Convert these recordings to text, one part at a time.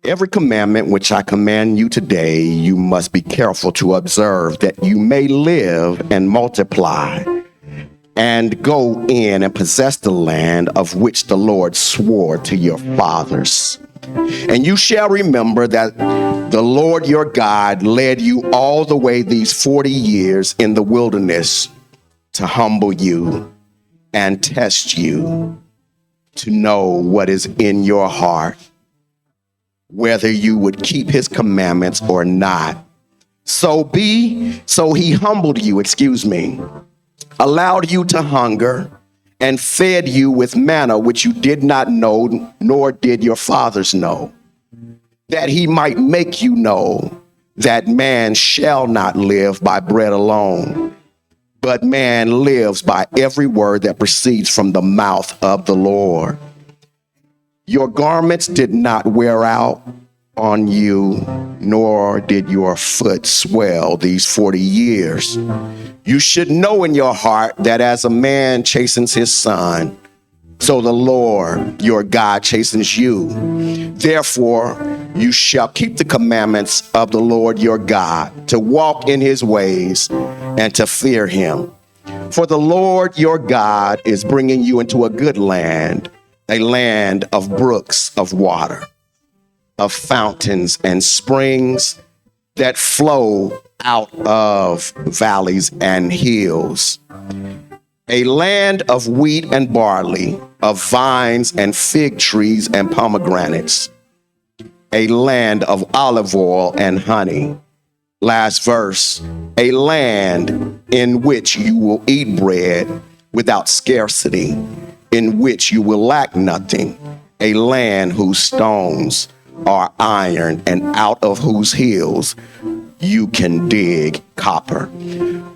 Every commandment which I command you today, you must be careful to observe, that you may live and multiply and go in and possess the land of which the Lord swore to your fathers. And you shall remember that the Lord your God led you all the way these 40 years in the wilderness to humble you and test you, to know what is in your heart, whether you would keep his commandments or not. So he humbled you, allowed you to hunger, and fed you with manna which you did not know, nor did your fathers know, that he might make you know that man shall not live by bread alone, but man lives by every word that proceeds from the mouth of the Lord. Your garments did not wear out on you, nor did your foot swell these 40 years. You should know in your heart that as a man chastens his son, so the Lord your God chastens you. Therefore, you shall keep the commandments of the Lord your God, to walk in his ways and to fear him. For the Lord your God is bringing you into a good land, a land of brooks of water, of fountains and springs that flow out of valleys and hills, a land of wheat and barley, of vines and fig trees and pomegranates, a land of olive oil and honey. Last verse, a land in which you will eat bread without scarcity, in which you will lack nothing, a land whose stones are iron and out of whose hills you can dig copper.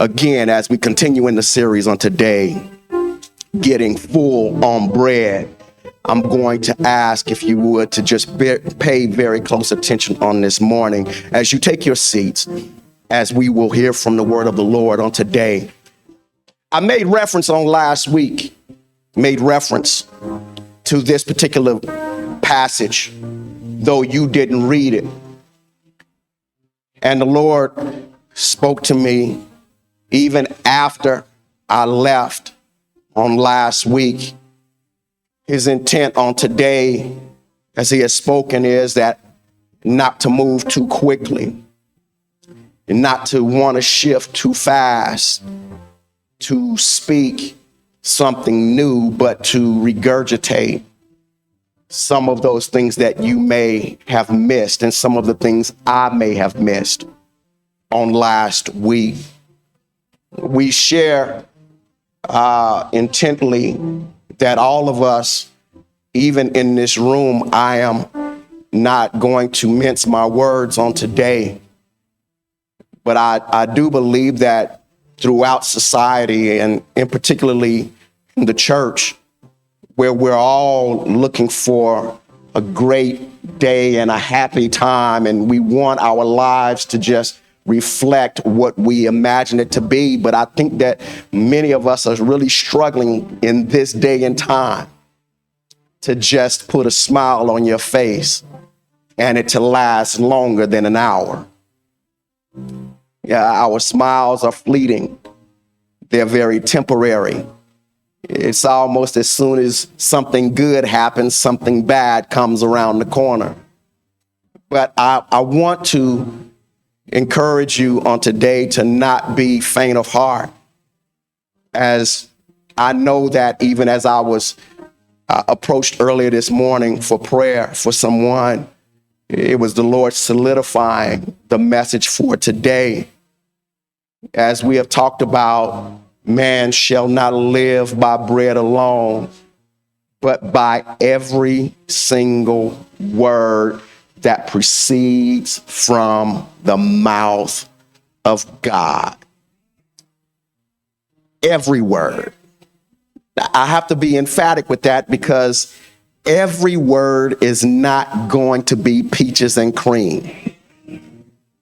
Again, as we continue in the series on today, getting full on bread, I'm going to ask if you would to just pay very close attention on this morning as you take your seats, as we will hear from the word of the Lord on today. I made reference on last week, to this particular passage, though you didn't read it. And the Lord spoke to me even after I left on last week. His intent on today, as he has spoken, is that not to move too quickly and not to want to shift too fast, to speak something new, but to regurgitate some of those things that you may have missed and some of the things I may have missed on last week. We share intently that all of us, even in this room, I am not going to mince my words on today, but I do believe that throughout society, and in particularly in the church, where we're all looking for a great day and a happy time, and we want our lives to just reflect what we imagine it to be. But I think that many of us are really struggling in this day and time to just put a smile on your face and it to last longer than an hour. Yeah, our smiles are fleeting. They're very temporary. It's almost as soon as something good happens, something bad comes around the corner. But I want to encourage you on today to not be faint of heart, as I know that even as I was approached earlier this morning for prayer for someone, it was the Lord solidifying the message for today. As we have talked about, man shall not live by bread alone, but by every single word that proceeds from the mouth of God. Every word. I have to be emphatic with that, because every word is not going to be peaches and cream.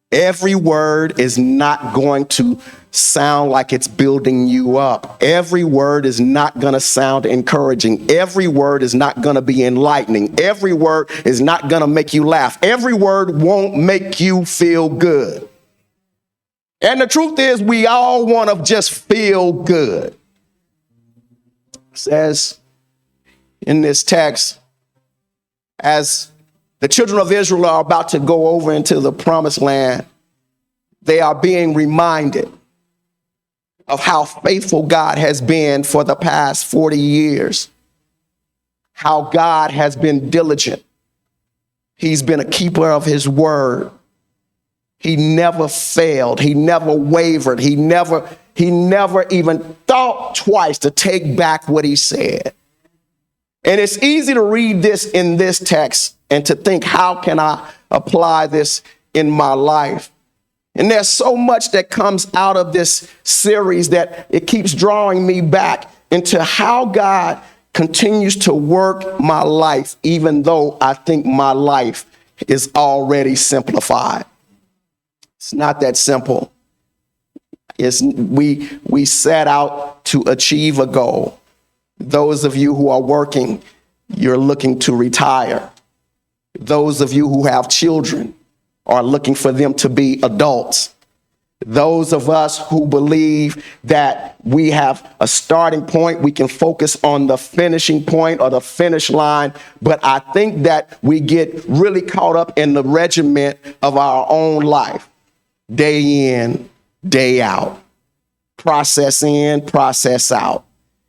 Every word is not going to sound like it's building you up. Every word is not going to sound encouraging. Every word is not going to be enlightening. Every word is not going to make you laugh. Every word won't make you feel good. And the truth is, we all want to just feel good. It says in this text, as the children of Israel are about to go over into the promised land, they are being reminded of how faithful God has been for the past 40 years, how God has been diligent. He's been a keeper of his word. He never failed. He never wavered. He never even thought twice to take back what he said. And it's easy to read this in this text and to think, how can I apply this in my life? And there's so much that comes out of this series that it keeps drawing me back into how God continues to work my life, even though I think my life is already simplified. It's not that simple. We set out to achieve a goal. Those of you who are working, you're looking to retire. Those of you who have children are looking for them to be adults. Those of us who believe that we have a starting point, we can focus on the finishing point or the finish line. But I think that we get really caught up in the regiment of our own life, day in, day out, process in, process out.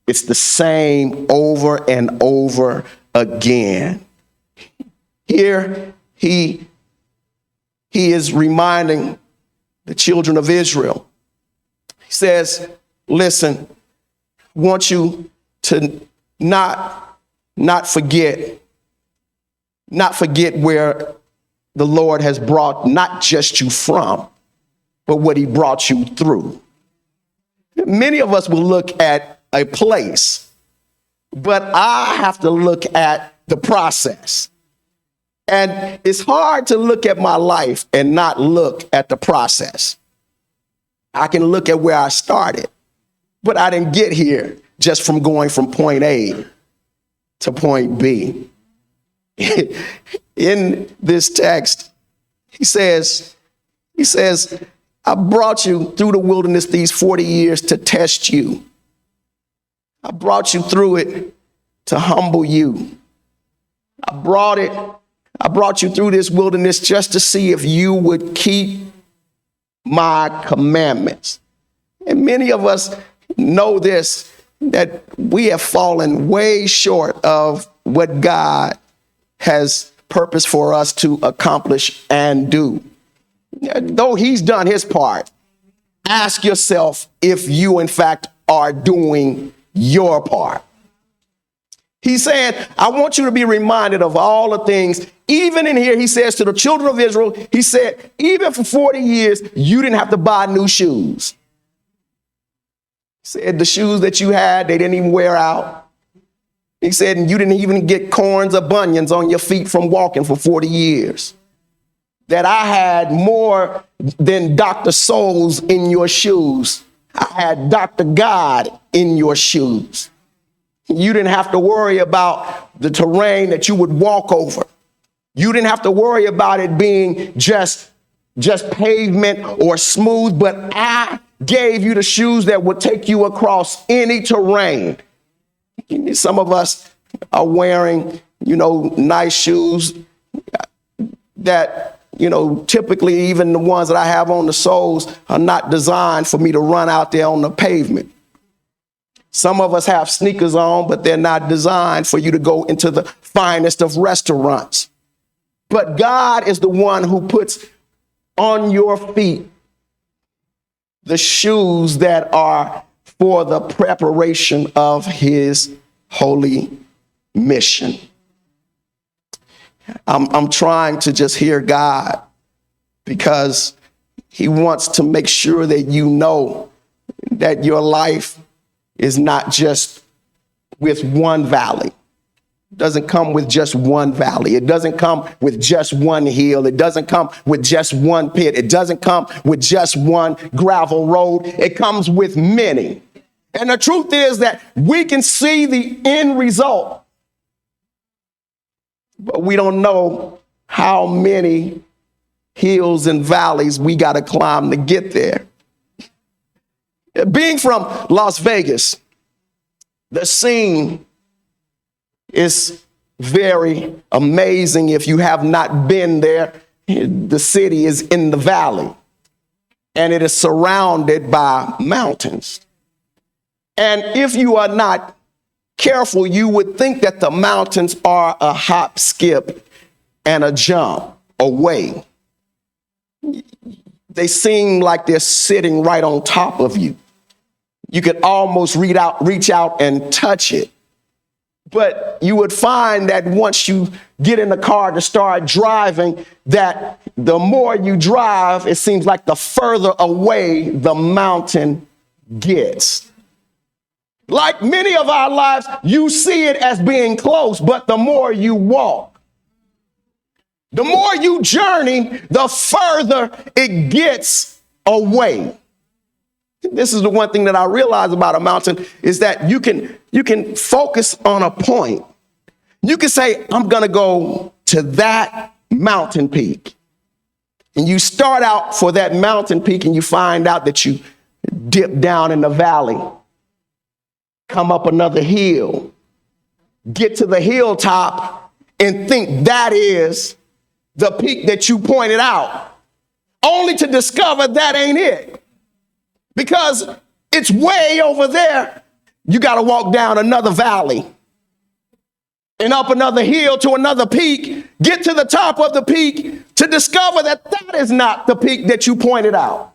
It's the same over and over again. Here, he is reminding the children of Israel. He says, listen, I want you to not forget where the Lord has brought not just you from, but what he brought you through. Many of us will look at a place, but I have to look at the process. And it's hard to look at my life and not look at the process. I can look at where I started, but I didn't get here just from going from point A to point B. In this text, he says, I brought you through the wilderness these 40 years to test you. I brought you through it to humble you. I brought you through this wilderness just to see if you would keep my commandments. And many of us know this, that we have fallen way short of what God has purposed for us to accomplish and do. Though he's done his part, ask yourself if you, in fact, are doing your part. He said, I want you to be reminded of all the things. Even in here, he says to the children of Israel, he said, even for 40 years, you didn't have to buy new shoes. He said the shoes that you had, they didn't even wear out. He said, and you didn't even get corns or bunions on your feet from walking for 40 years. That I had more than Dr. Souls in your shoes. I had Dr. God in your shoes. You didn't have to worry about the terrain that you would walk over. You didn't have to worry about it being just pavement or smooth, but I gave you the shoes that would take you across any terrain. Some of us are wearing, nice shoes that, typically even the ones that I have on the soles are not designed for me to run out there on the pavement. Some of us have sneakers on, but they're not designed for you to go into the finest of restaurants. But God is the one who puts on your feet the shoes that are for the preparation of his holy mission. I'm trying to just hear God, because he wants to make sure that you know that your life is not just with one valley, doesn't come with just one valley. It doesn't come with just one hill. It doesn't come with just one pit. It doesn't come with just one gravel road. It comes with many. And the truth is that we can see the end result, but we don't know how many hills and valleys we got to climb to get there. Being from Las Vegas, the scene is very amazing. If you have not been there, the city is in the valley and it is surrounded by mountains. And if you are not careful, you would think that the mountains are a hop, skip, and a jump away. They seem like they're sitting right on top of you. You could almost reach out and touch it. But you would find that once you get in the car to start driving, that the more you drive, it seems like the further away the mountain gets. Like many of our lives, you see it as being close, but the more you walk, the more you journey, the further it gets away. This is the one thing that I realize about a mountain is that you can focus on a point. You can say, I'm going to go to that mountain peak. And you start out for that mountain peak and you find out that you dip down in the valley, come up another hill, get to the hilltop and think that is the peak that you pointed out, only to discover that ain't it. Because it's way over there. You got to walk down another valley and up another hill to another peak, get to the top of the peak to discover that that is not the peak that you pointed out.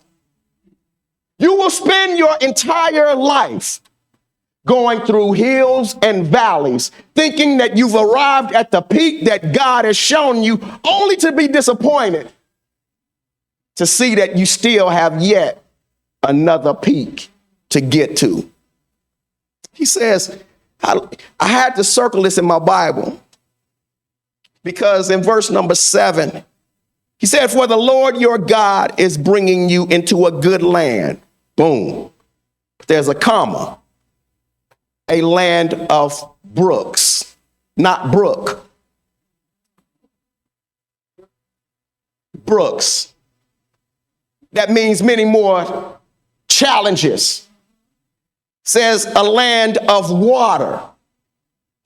You will spend your entire life going through hills and valleys, thinking that you've arrived at the peak that God has shown you, only to be disappointed to see that you still have yet another peak to get to. He says, I had to circle this in my Bible because in verse number 7, he said, for the Lord your God is bringing you into a good land. Boom. There's a comma. A land of brooks, not brook. Brooks. That means many more challenges. Says a land of water.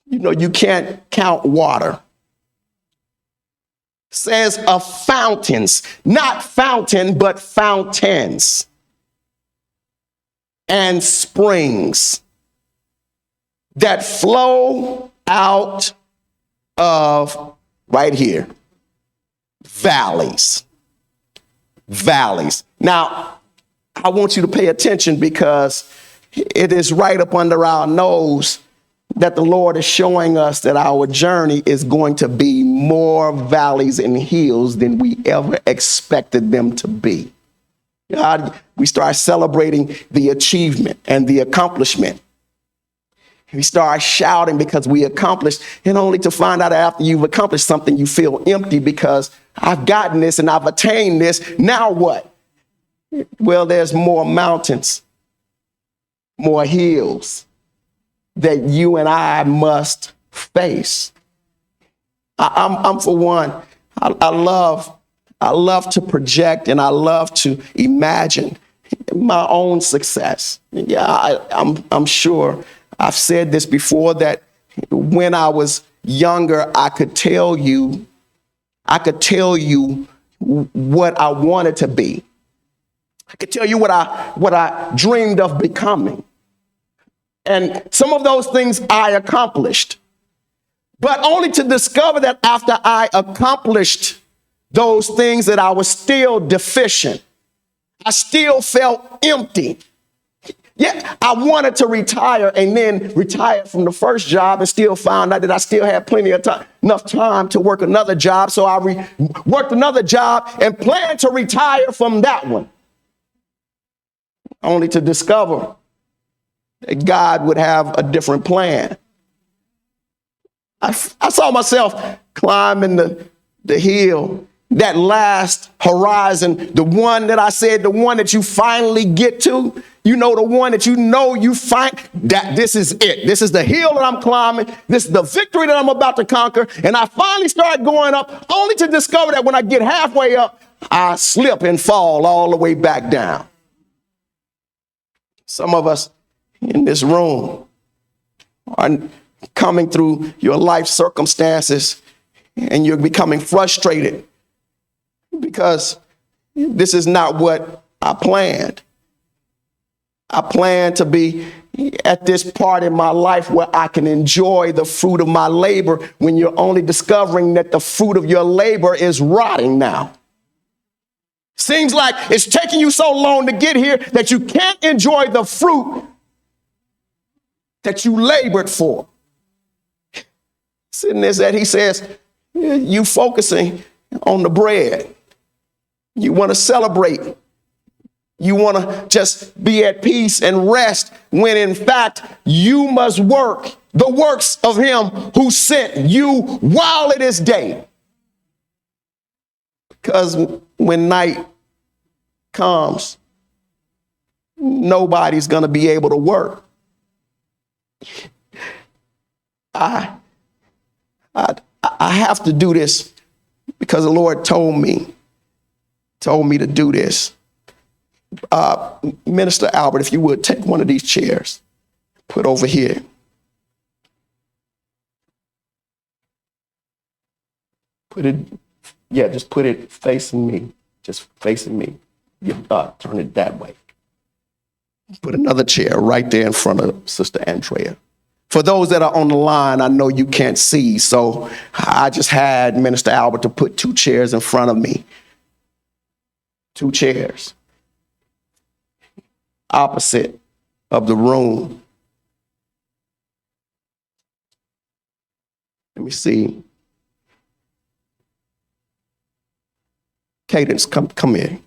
You know, you can't count water. Says of fountains, not fountain, but fountains. And springs that flow out of right here. Valleys. Valleys. Now, I want you to pay attention because it is right up under our nose that the Lord is showing us that our journey is going to be more valleys and hills than we ever expected them to be. God, we start celebrating the achievement and the accomplishment. We start shouting because we accomplished, and only to find out after you've accomplished something, you feel empty because I've gotten this and I've attained this. Now what? Well, there's more mountains, more hills that you and I must face. I'm for one, I love to project and I love to imagine my own success. Yeah, I'm sure I've said this before that when I was younger, I could tell you what I wanted to be. I could tell you what I dreamed of becoming. And some of those things I accomplished, but only to discover that after I accomplished those things that I was still deficient. I still felt empty. Yeah, I wanted to retire and then retire from the first job and still found out that I still had plenty of time, enough time to work another job. So I worked another job and planned to retire from that one, only to discover that God would have a different plan. I saw myself climbing the hill, that last horizon, the one that I said, the one that you finally get to, you know, the one that you find that this is it. This is the hill that I'm climbing. This is the victory that I'm about to conquer. And I finally start going up only to discover that when I get halfway up, I slip and fall all the way back down. Some of us in this room are coming through your life circumstances and you're becoming frustrated because this is not what I planned. I plan to be at this part in my life where I can enjoy the fruit of my labor when you're only discovering that the fruit of your labor is rotting now. Seems like it's taking you so long to get here that you can't enjoy the fruit that you labored for. Sitting there that he says, you focusing on the bread. You want to celebrate. You want to just be at peace and rest when in fact you must work the works of him who sent you while it is day. Because when night comes, nobody's going to be able to work. I have to do this because the Lord told me to do this. Minister Albert, if you would take one of these chairs, put over here. Just put it facing me, just facing me. Turn it that way. Put another chair right there in front of Sister Andrea. For those that are on the line, I know you can't see, so I just had Minister Albert to put 2 chairs in front of me. 2 chairs. Opposite of the room. Let me see. Cadence, come here.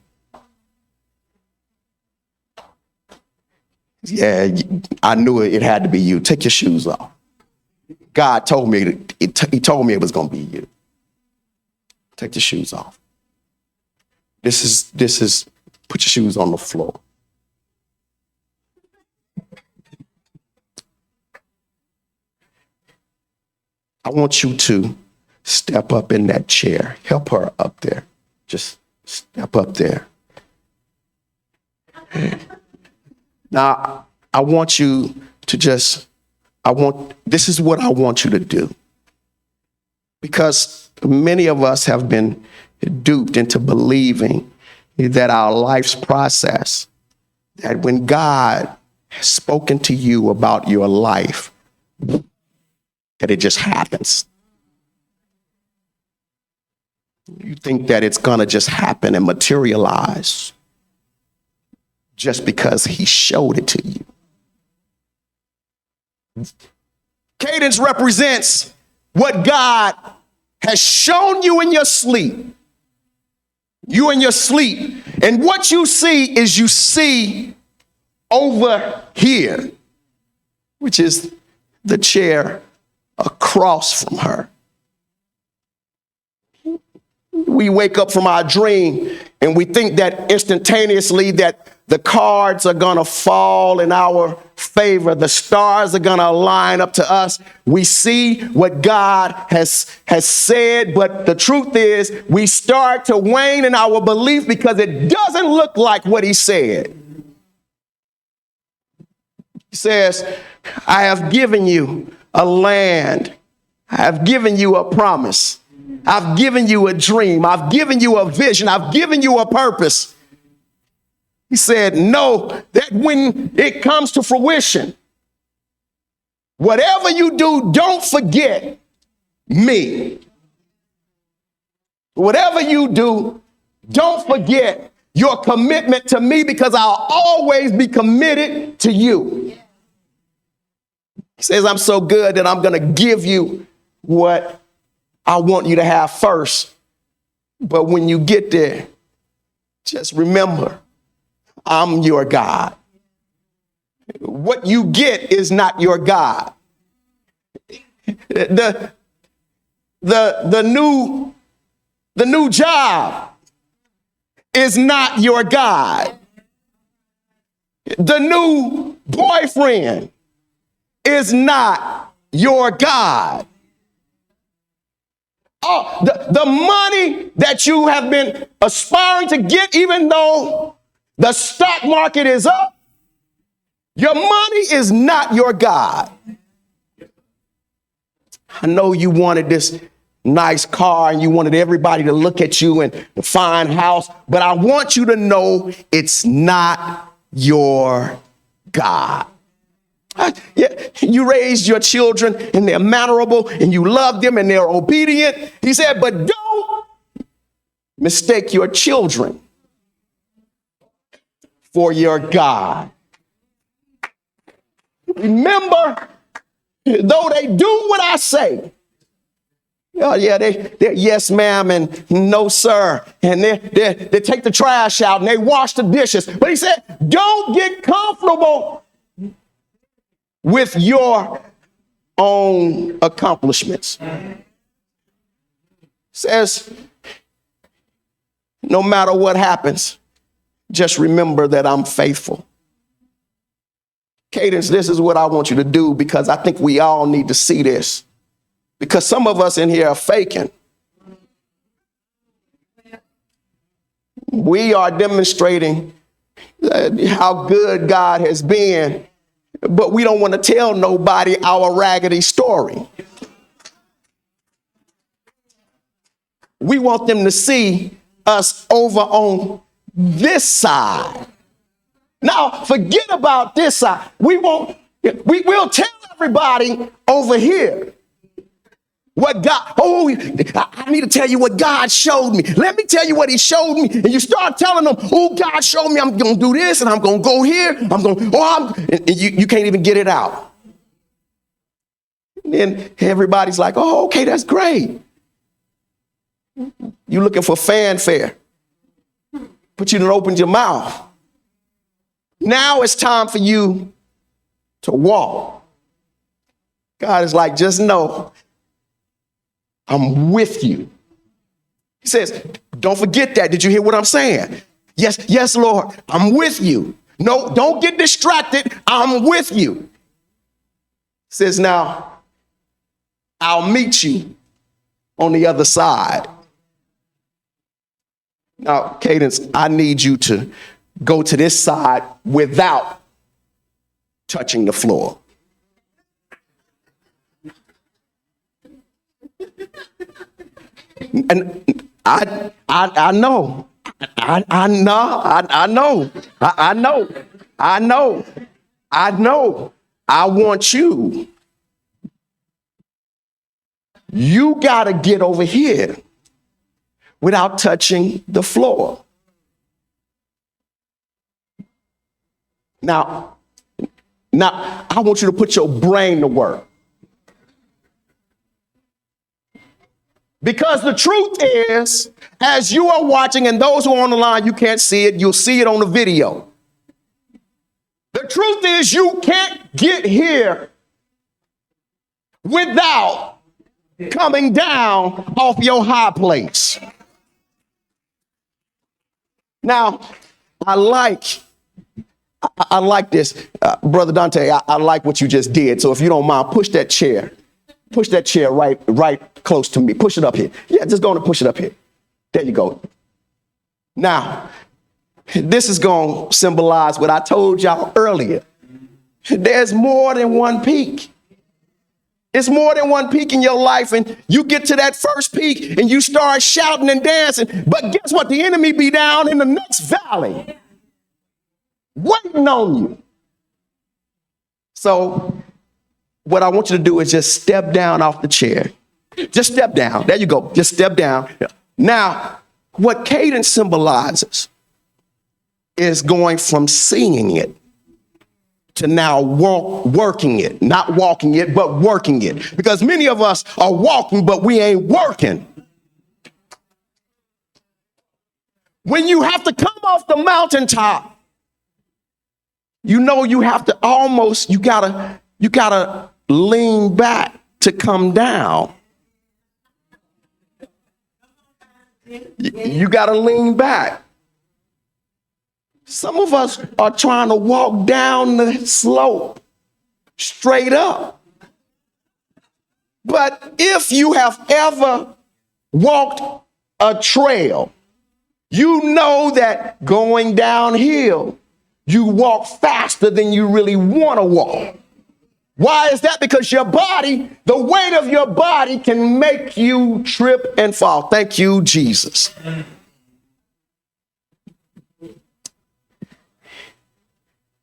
Yeah, I knew it had to be you. Take your shoes off. God told me, he told me it was going to be you. Take your shoes off. This is, put your shoes on the floor. I want you to step up in that chair. Help her up there. Just step up there. Now, I want you to this is what I want you to do. Because many of us have been duped into believing that our life's process, that when God has spoken to you about your life, that it just happens. You think that it's going to just happen and materialize just because he showed it to you. Cadence represents what God has shown you in your sleep. You in your sleep. And what you see is you see over here, which is the chair across from her. We wake up from our dream and we think that instantaneously that the cards are going to fall in our favor. The stars are going to line up to us. We see what God has said, but the truth is we start to wane in our belief because it doesn't look like what he said. He says, I have given you a land. I have given you a promise. I've given you a dream. I've given you a vision. I've given you a purpose. He said, know that when it comes to fruition, whatever you do, don't forget me. Whatever you do, don't forget your commitment to me because I'll always be committed to you. He says, I'm so good that I'm going to give you what I want you to have first. But when you get there, just remember, I'm your God. What you get is not your God. The The new job is not your God. The new boyfriend is not your God. Oh, the money that you have been aspiring to get, even though the stock market is up, your money is not your God. I know you wanted this nice car and you wanted everybody to look at you and the fine house, but I want you to know it's not your God. Yeah, you raised your children and they're mannerable and you love them and they're obedient. He said, but don't mistake your children for your God. Remember, though they do what I say, oh yeah, they're yes ma'am and no sir, and they take the trash out and they wash the dishes. But he said, don't get comfortable with your own accomplishments. Says, no matter what happens, just remember that I'm faithful. Cadence, this is what I want you to do, because I think we all need to see this. Because some of us in here are faking. We are demonstrating how good God has been, but we don't want to tell nobody our raggedy story. We want them to see us over on this side. Now, forget about this side. We'll tell everybody over here what God, I need to tell you what God showed me. Let me tell you what he showed me. And you start telling them, oh, God showed me I'm going to do this and I'm going to go here. And you can't even get it out. And then everybody's like, oh, okay, that's great. You looking for fanfare, but you done opened your mouth. Now it's time for you to walk. God is like, just know I'm with you. He says, don't forget that. Did you hear what I'm saying? Yes, Lord, I'm with you. No, don't get distracted. I'm with you. He says, now I'll meet you on the other side. Now, Cadence, I need you to go to this side without touching the floor. And I know. I want you. You got to get over here without touching the floor. Now, I want you to put your brain to work. Because the truth is, as you are watching, and those who are on the line, you can't see it, you'll see it on the video. The truth is, you can't get here without coming down off your high place. Now, I like this, Brother Dante. I like what you just did. So if you don't mind, push that chair right close to me. Push it up here. Yeah, just go and push it up here. There you go. Now, this is going to symbolize what I told y'all earlier. There's more than one peak. It's more than one peak in your life, and you get to that first peak and you start shouting and dancing. But guess what? The enemy be down in the next valley, waiting on you. So what I want you to do is just step down off the chair. Just step down. There you go. Just step down. Now, what cadence symbolizes is going from singing it to now working it. Not walking it, but working it. Because many of us are walking, but we ain't working. When you have to come off the mountaintop, you know you have to you gotta lean back to come down. You got to lean back. Some of us are trying to walk down the slope straight up. But if you have ever walked a trail, you know that going downhill, you walk faster than you really want to walk. Why is that? Because your body, the weight of your body can make you trip and fall. Thank you, Jesus.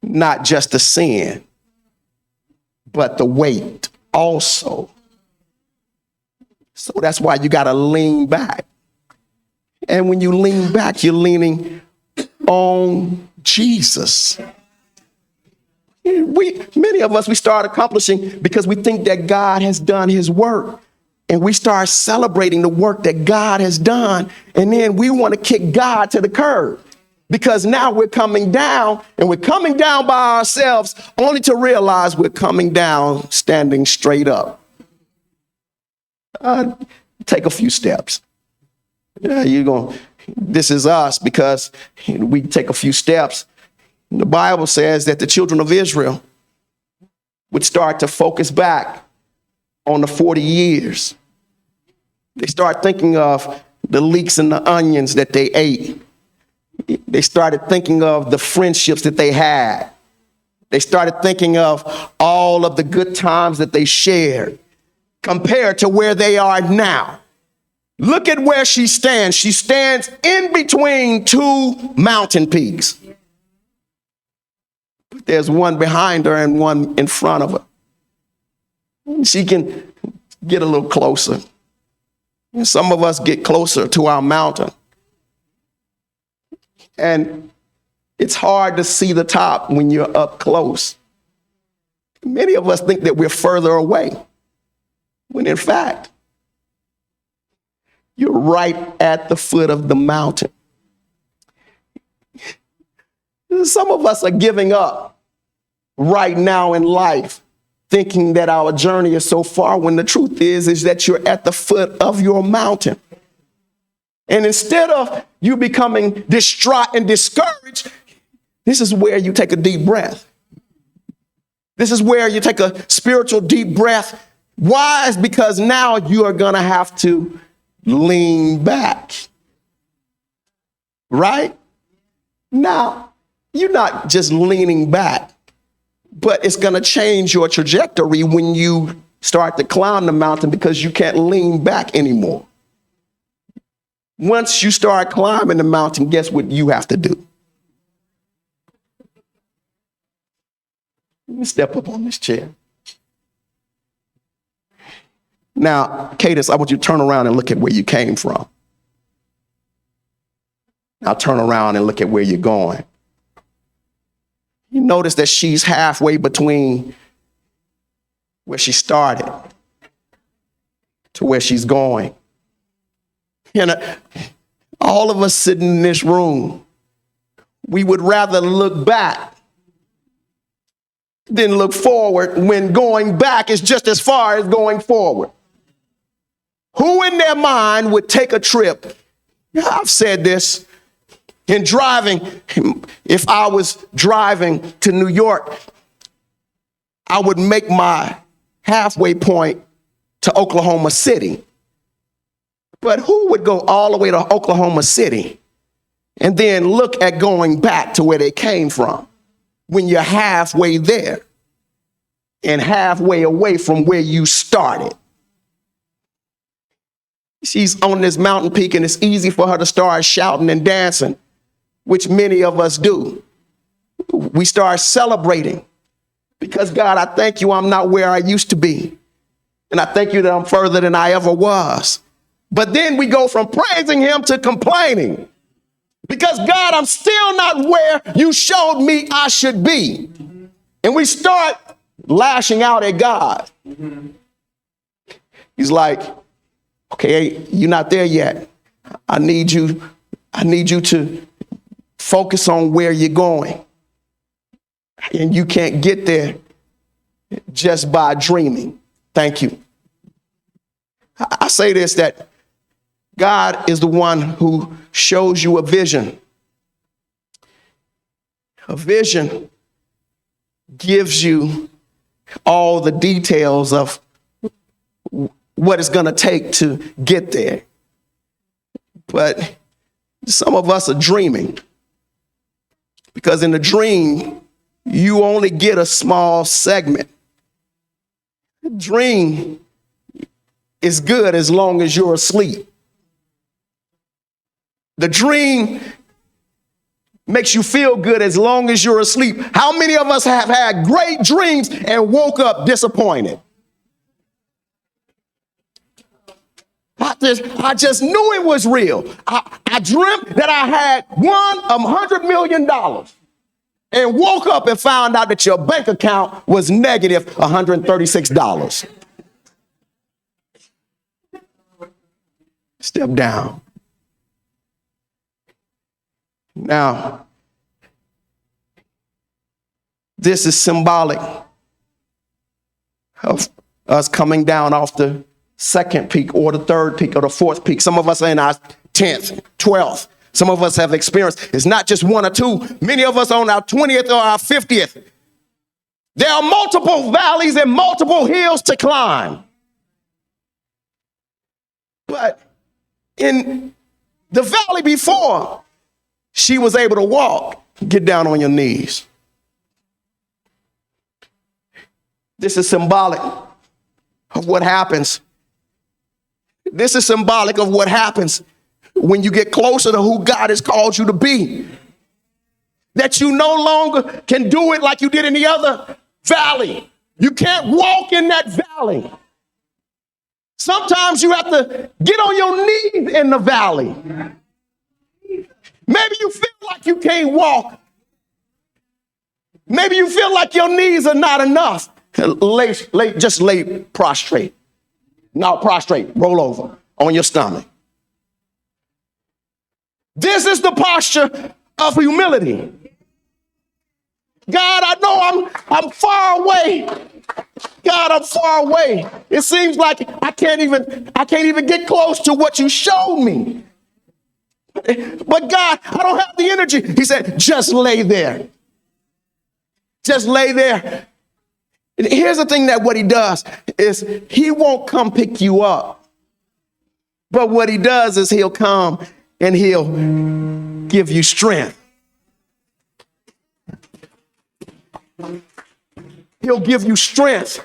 Not just the sin, but the weight also. So that's why you got to lean back. And when you lean back, you're leaning on Jesus. Many of us, we start accomplishing because we think that God has done his work. And we start celebrating the work that God has done. And then we want to kick God to the curb. Because now we're coming down, and we're coming down by ourselves, only to realize we're coming down standing straight up. Take a few steps. This is us, because we take a few steps. The Bible says that the children of Israel would start to focus back on the 40 years. They start thinking of the leeks and the onions that they ate. They started thinking of the friendships that they had. They started thinking of all of the good times that they shared compared to where they are now. Look at where she stands. She stands in between two mountain peaks. There's one behind her and one in front of her. She can get a little closer. Some of us get closer to our mountain. And it's hard to see the top when you're up close. Many of us think that we're further away, when in fact, you're right at the foot of the mountain. Some of us are giving up right now in life, thinking that our journey is so far, when the truth is that you're at the foot of your mountain. And instead of you becoming distraught and discouraged, this is where you take a deep breath. This is where you take a spiritual deep breath. Why? It's because now you are going to have to lean back. Right? Now, you're not just leaning back, but it's going to change your trajectory when you start to climb the mountain, because you can't lean back anymore. Once you start climbing the mountain, guess what you have to do? Let me step up on this chair. Now, Cadence, I want you to turn around and look at where you came from. Now turn around and look at where you're going. You notice that she's halfway between where she started to where she's going. All of us sitting in this room, we would rather look back than look forward, when going back is just as far as going forward. Who in their mind would take a trip? I've said this in driving. If I was driving to New York, I would make my halfway point to Oklahoma City. But who would go all the way to Oklahoma City and then look at going back to where they came from, when you're halfway there and halfway away from where you started? She's on this mountain peak, and it's easy for her to start shouting and dancing, which many of us do. We start celebrating because, God, I thank you I'm not where I used to be. And I thank you that I'm further than I ever was. But then we go from praising him to complaining, because, God, I'm still not where you showed me I should be. And we start lashing out at God. He's like, okay, you're not there yet. I need you to focus on where you're going. And you can't get there just by dreaming. Thank you. I say this, that God is the one who shows you a vision. A vision gives you all the details of what it's going to take to get there. But some of us are dreaming, because in a dream, you only get a small segment. A dream is good as long as you're asleep. The dream makes you feel good as long as you're asleep. How many of us have had great dreams and woke up disappointed? I just knew it was real. I dreamt that I had won $100 million and woke up and found out that your bank account was negative $136. Step down. Now, this is symbolic of us coming down off the second peak or the third peak or the fourth peak. Some of us are in our 10th, 12th. Some of us have experienced, it's not just one or two. Many of us on our 20th or our 50th. There are multiple valleys and multiple hills to climb. But in the valley before, she was able to walk. Get down on your knees. This is symbolic of what happens. This is symbolic of what happens when you get closer to who God has called you to be. That you no longer can do it like you did in the other valley. You can't walk in that valley. Sometimes you have to get on your knees in the valley. Maybe you feel like you can't walk. Maybe you feel like your knees are not enough. Just lay prostrate. Not prostrate, roll over on your stomach. This is the posture of humility. God, I know I'm far away. God, I'm far away. It seems like I can't even get close to what you showed me. But God, I don't have the energy. He said, just lay there. Just lay there. And here's the thing, that what he does is he won't come pick you up. But what he does is he'll come and he'll give you strength. He'll give you strength.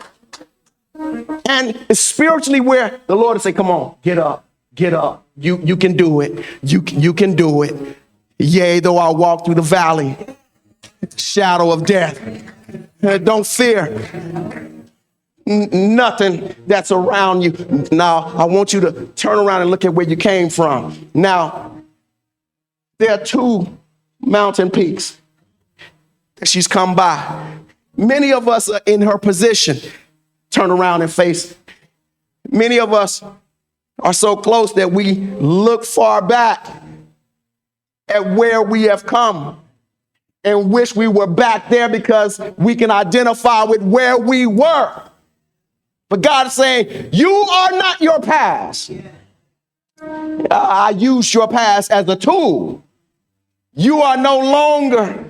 And it's spiritually where the Lord will say, come on, get up, get up. You can do it. You can do it. Yea, though I walk through the valley, shadow of death. Don't fear nothing that's around you. Now, I want you to turn around and look at where you came from. Now, there are two mountain peaks that she's come by. Many of us are in her position. Turn around and face. Many of us are so close that we look far back at where we have come and wish we were back there because we can identify with where we were. But God is saying, you are not your past. I use your past as a tool. You are no longer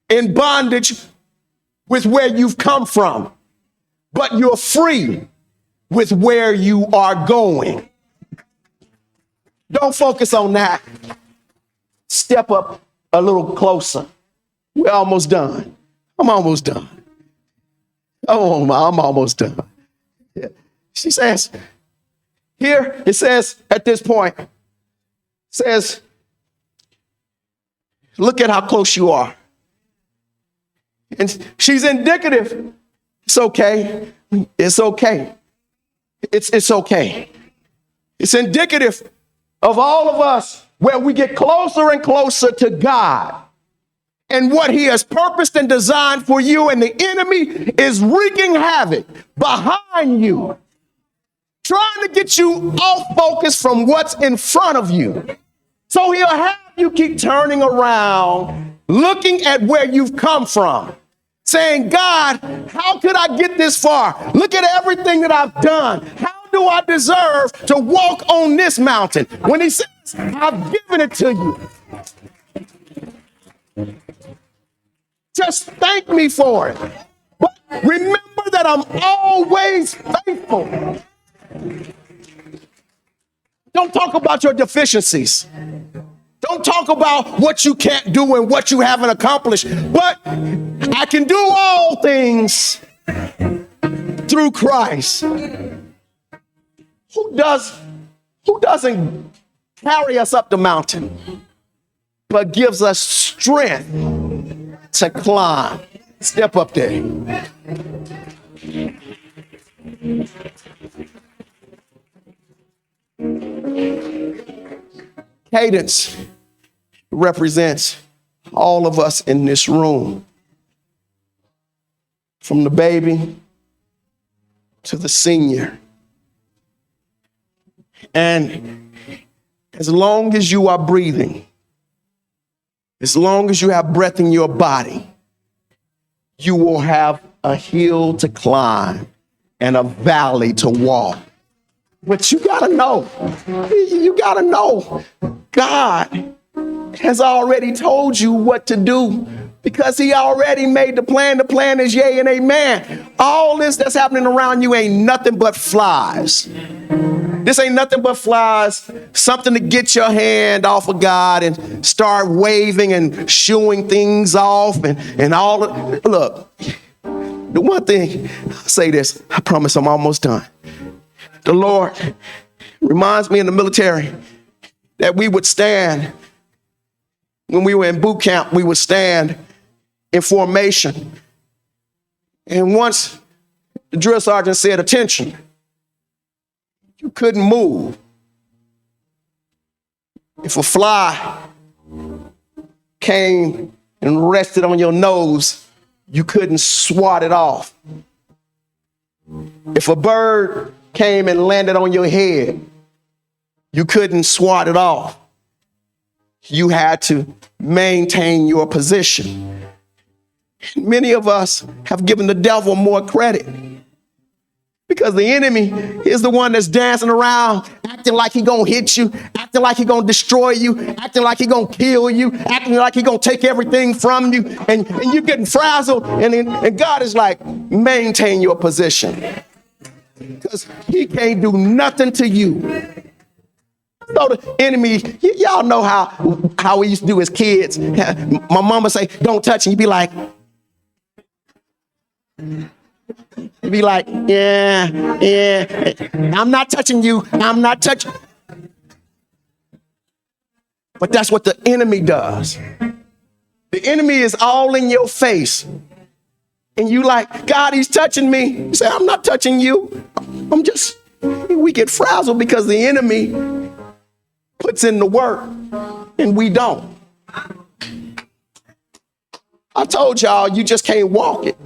in bondage with where you've come from, but you're free with where you are going. Don't focus on that. Step up a little closer. We're almost done. I'm almost done. Oh, I'm almost done. Yeah. She says, here it says at this point, it says, look at how close you are. And she's indicative. It's okay. It's okay. It's okay. It's indicative of all of us where we get closer and closer to God and what he has purposed and designed for you, and the enemy is wreaking havoc behind you, trying to get you off focus from what's in front of you. So he'll have you keep turning around, looking at where you've come from, saying, God, how could I get this far? Look at everything that I've done. How do I deserve to walk on this mountain? When he says, I've given it to you. Just thank me for it. But remember that I'm always faithful. Don't talk about your deficiencies. Don't talk about what you can't do and what you haven't accomplished. But I can do all things through Christ. Who doesn't carry us up the mountain, but gives us strength to climb? Step up there. Cadence represents all of us in this room, from the baby to the senior. And as long as you are breathing, as long as you have breath in your body, you will have a hill to climb and a valley to walk. But you gotta know, God has already told you what to do, because he already made the plan. The plan is yea and amen. All this that's happening around you ain't nothing but flies. This ain't nothing but flies, something to get your hand off of God and start waving and shooing things off and all of, look, the one thing, I'll say this, I promise I'm almost done. The Lord reminds me in the military that we would stand, when we were in boot camp, we would stand in formation. And once the drill sergeant said, attention, you couldn't move. If a fly came and rested on your nose, you couldn't swat it off. If a bird came and landed on your head, you couldn't swat it off. You had to maintain your position. Many of us have given the devil more credit, because the enemy is the one that's dancing around, acting like he gonna hit you, acting like he gonna destroy you, acting like he gonna kill you, acting like he gonna take everything from you, and you getting frazzled, and God is like, maintain your position, because he can't do nothing to you. So the enemy, y'all know how we used to do as kids. My mama say, don't touch, and you be like, yeah, I'm not touching you. I'm not touching. But that's what the enemy does. The enemy is all in your face. And you like, God, he's touching me. You say, I'm not touching you. We get frazzled because the enemy puts in the work and we don't. I told y'all, you just can't walk it.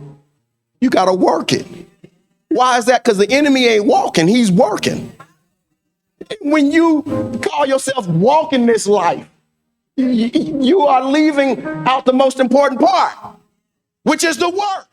You got to work it. Why is that? Because the enemy ain't walking, he's working. When you call yourself walking this life, you are leaving out the most important part, which is the work.